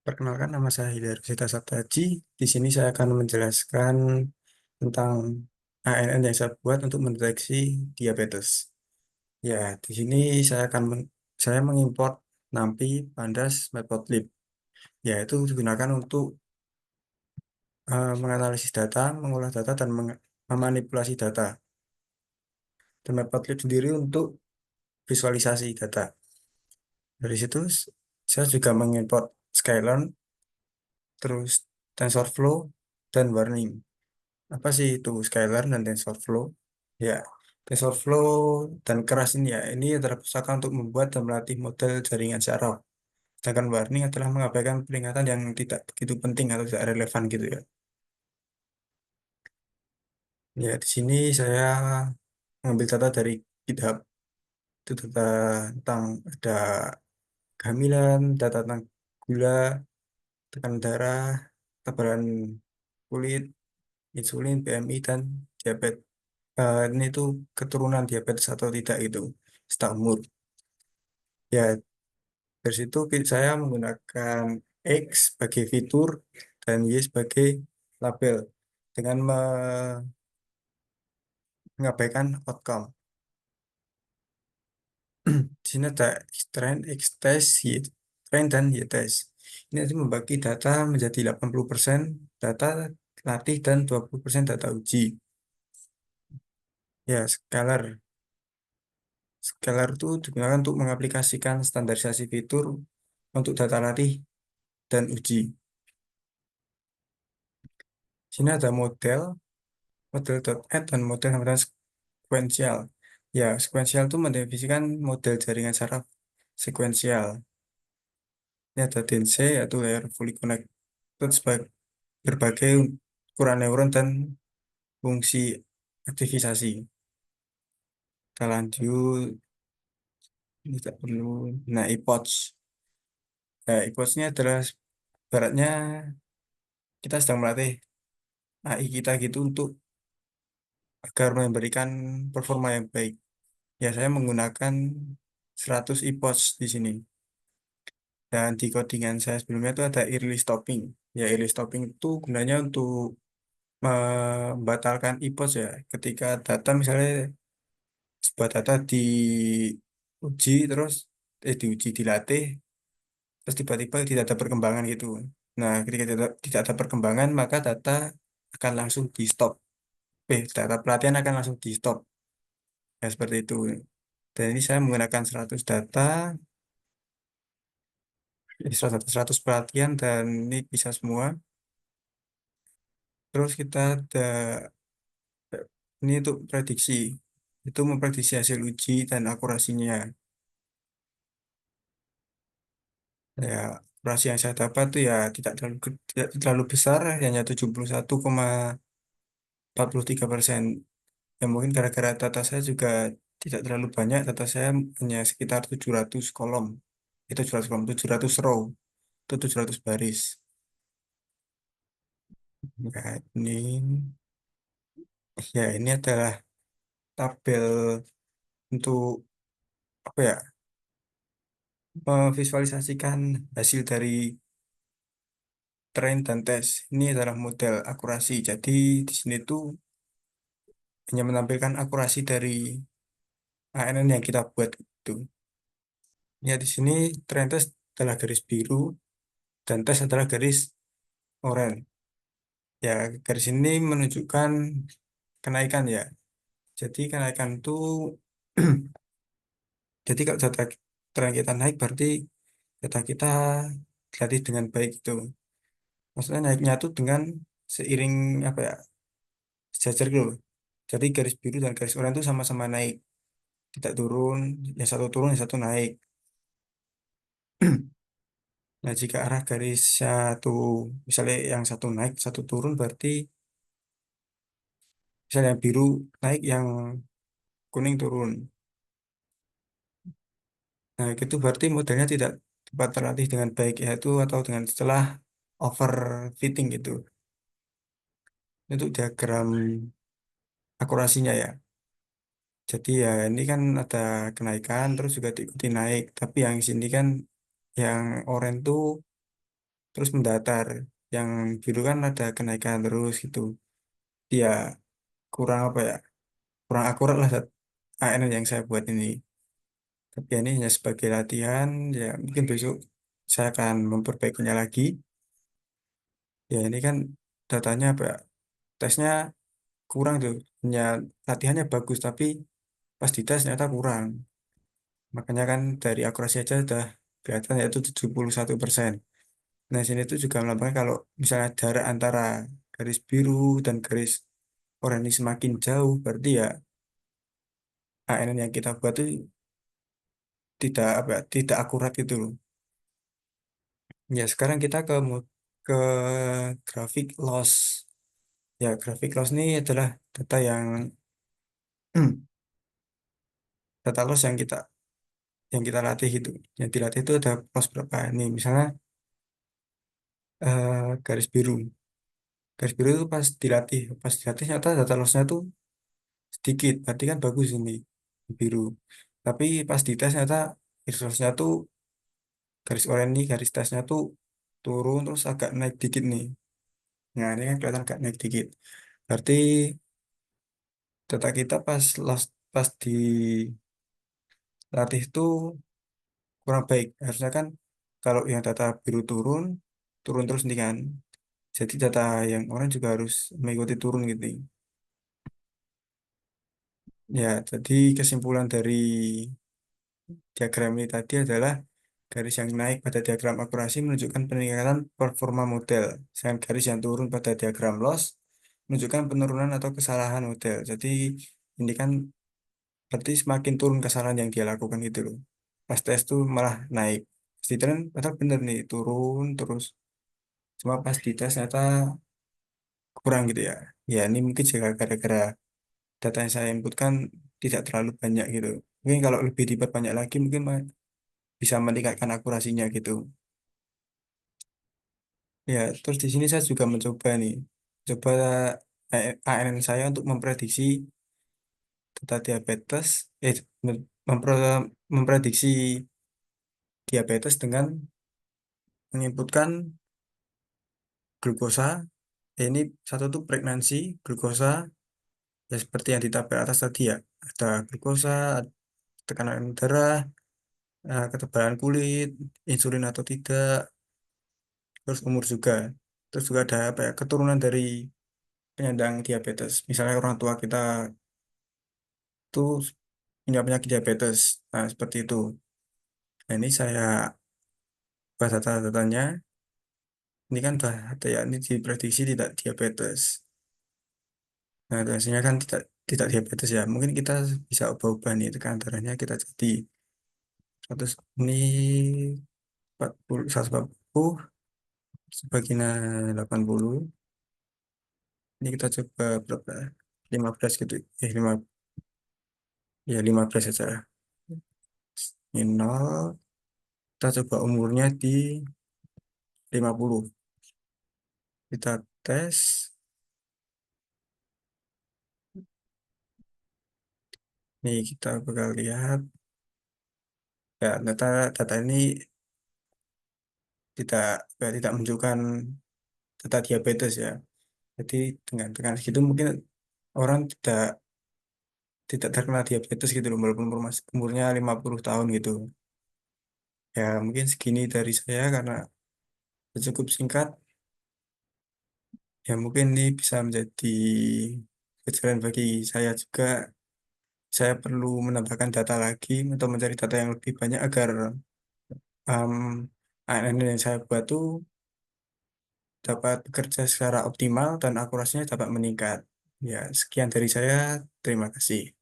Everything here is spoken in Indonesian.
Perkenalkan, nama saya Hidayat Sita Sabtaji. Di sini saya akan menjelaskan tentang ANN yang saya buat untuk mendeteksi diabetes. Ya, di sini saya mengimport NAMPI, PANDAS, Matplotlib. Ya, itu digunakan untuk menganalisis data, mengolah data, dan memanipulasi data. Dan Matplotlib sendiri untuk visualisasi data. Dari situ saya juga mengimport Skylern, terus TensorFlow, dan Warning. Apa sih itu Scalar dan TensorFlow? Ya, TensorFlow dan keras ini ya, ini adalah pusaka untuk membuat dan melatih model jaringan syaraf. Sedangkan warning adalah mengabaikan peringatan yang tidak begitu penting atau tidak relevan gitu ya. Ya, di sini saya mengambil data dari GitHub. Itu data tentang ada kehamilan, data tentang gula, tekanan darah, ketebalan kulit, insulin, BMI, dan diabetes. Ini tuh keturunan diabetes atau tidak itu setelah umur. Ya, dari situ saya menggunakan X sebagai fitur dan Y sebagai label dengan mengabaikan outcome. Di sini ada X-Trend, X-Test, Y-Trend, dan Y-Test. Ini nanti membagi data menjadi 80% data latih dan 20% data uji. Ya, scalar. Scalar itu digunakan untuk mengaplikasikan standarisasi fitur untuk data latih dan uji. Sini ada model.add dan model hambatan sekuensial. Ya, sekuensial itu mendefinisikan model jaringan saraf sekuensial. Ini ada DNC, yaitu layer fully connected sebagai berbagai ukuran neuron dan fungsi aktivisasi. Kita lanjut, ini tidak perlu. Nah, iPods. Nah, iPods ini adalah baratnya kita sedang melatih AI kita gitu untuk agar memberikan performa yang baik. Ya, saya menggunakan 100 epoch di sini. Dan di codingan saya sebelumnya itu ada early stopping. Ya, early stopping itu gunanya untuk membatalkan epoch ya. Ketika data misalnya sebuah data diuji terus diuji dilatih terus tiba-tiba tidak ada perkembangan gitu. Nah, ketika tidak ada perkembangan maka data akan langsung di stop. Data pelatihan akan langsung di stop. Ya, seperti itu. Dan ini saya menggunakan 100 data. Jadi 100 pelatihan dan ini bisa semua. Terus kita ada ini untuk prediksi. Itu memprediksi hasil uji dan akurasinya. Ya, akurasi yang saya dapat tuh ya tidak terlalu besar, hanya 71,43%. Ya mungkin gara-gara data saya juga tidak terlalu banyak, data saya hanya sekitar 700 kolom. Itu 700 kolom, 700 row, itu 700 baris. Ya, ini adalah tabel untuk apa ya, memvisualisasikan hasil dari train dan tes. Ini adalah model akurasi. Jadi di sini tuh hanya menampilkan akurasi dari ANN yang kita buat itu. Ya, di sini train tes adalah garis biru dan tes adalah garis oranye. Ya, garis ini menunjukkan kenaikan ya. Jadi kenaikan itu jadi kalau data tren kita naik berarti data kita dilatih dengan baik itu. Maksudnya naiknya itu dengan seiring apa ya, sejajar gitu loh. Jadi garis biru dan garis oranye itu sama-sama naik, tidak turun, yang satu turun, yang satu naik. Nah, jika arah garis satu, misalnya yang satu naik, satu turun, berarti misalnya yang biru naik, yang kuning turun. Nah, itu berarti modelnya tidak dapat terlatih dengan baik, yaitu atau dengan istilah overfitting gitu. Itu diagram akurasinya ya. Jadi ya ini kan ada kenaikan, terus juga diikuti naik. Tapi yang sini kan yang oranye tuh terus mendatar. Yang biru kan ada kenaikan terus gitu. Dia kurang apa ya? Kurang akurat lah ANN yang saya buat ini. Tapi ini hanya sebagai latihan, ya mungkin besok saya akan memperbaikinya lagi. Ya ini kan datanya apa ya? Tesnya kurang tuh. Hanya latihannya bagus, tapi pas dites ternyata kurang. Makanya kan dari akurasi aja sudah kelihatan yaitu 71%. Nah, sini tuh juga melambangkan kalau misalnya jarak antara garis biru dan garis oranye semakin jauh, berarti ya ANN yang kita buat itu tidak apa ya, tidak akurat itu loh. Ya, sekarang kita ke grafik loss. Ya, grafik loss ini adalah data yang data loss yang kita latih itu. Yang dilatih itu ada loss berapa. Ini misalnya garis biru. Garis biru itu pas dilatih ternyata data lossnya tuh sedikit, berarti kan bagus ini biru. Tapi pas dites ternyata garis lossnya tuh garis oranye nih, garis tesnya tuh turun terus agak naik dikit nih. Nah, ini kan kelihatan agak naik dikit. Berarti data kita pas dilatih itu kurang baik. Harusnya kan kalau yang data biru turun, turun terus nih kan. Jadi data yang oranye juga harus mengikuti turun gitu. Ya, jadi kesimpulan dari diagram ini tadi adalah garis yang naik pada diagram akurasi menunjukkan peningkatan performa model, sedangkan garis yang turun pada diagram loss menunjukkan penurunan atau kesalahan model. Jadi ini kan berarti semakin turun kesalahan yang dia lakukan gitu loh. Pas tes tuh malah naik. Pas di tren padahal bener nih turun terus. Cuma pas di tes ternyata kurang gitu ya. Ya ini mungkin juga gara-gara data yang saya inputkan tidak terlalu banyak gitu. Mungkin kalau lebih diperbanyak lagi mungkin bisa meningkatkan akurasinya gitu. Ya, terus di sini saya juga mencoba nih, coba ANN saya untuk memprediksi data diabetes, memprediksi diabetes dengan menginputkan glukosa. Ini satu tuh pregnancy, glukosa, ya seperti yang di tabel atas tadi ya. Ada glukosa, tekanan darah, ketebalan kulit, insulin atau tidak, terus umur juga. Terus juga ada apa ya, keturunan dari penyandang diabetes. Misalnya orang tua kita itu punya penyakit diabetes. Nah, seperti itu. Nah, ini saya bahas data-datanya. Ini kan data ya, ini diprediksi tidak diabetes. Nah, hasilnya kan tidak tidak diabetes ya. Mungkin kita bisa ubah-ubah nih tekanan darahnya kita jadi 100 ini 40 140 sebagian 80. Ini kita coba berapa? 15 gitu. 5 ya 15 saja. Ini 0. Kita coba umurnya di 50. Kita tes. Nih kita bakal lihat ya data data ini tidak tidak menunjukkan data diabetes ya. Jadi dengan segitu mungkin orang tidak tidak terkena diabetes gitu loh walaupun umurnya 50 tahun gitu. Ya mungkin segini dari saya karena cukup singkat. Ya mungkin ini bisa menjadi pelajaran bagi saya juga. Saya perlu menambahkan data lagi atau mencari data yang lebih banyak agar um, ANN yang saya buat tuh dapat bekerja secara optimal dan akurasinya dapat meningkat. Ya, sekian dari saya. Terima kasih.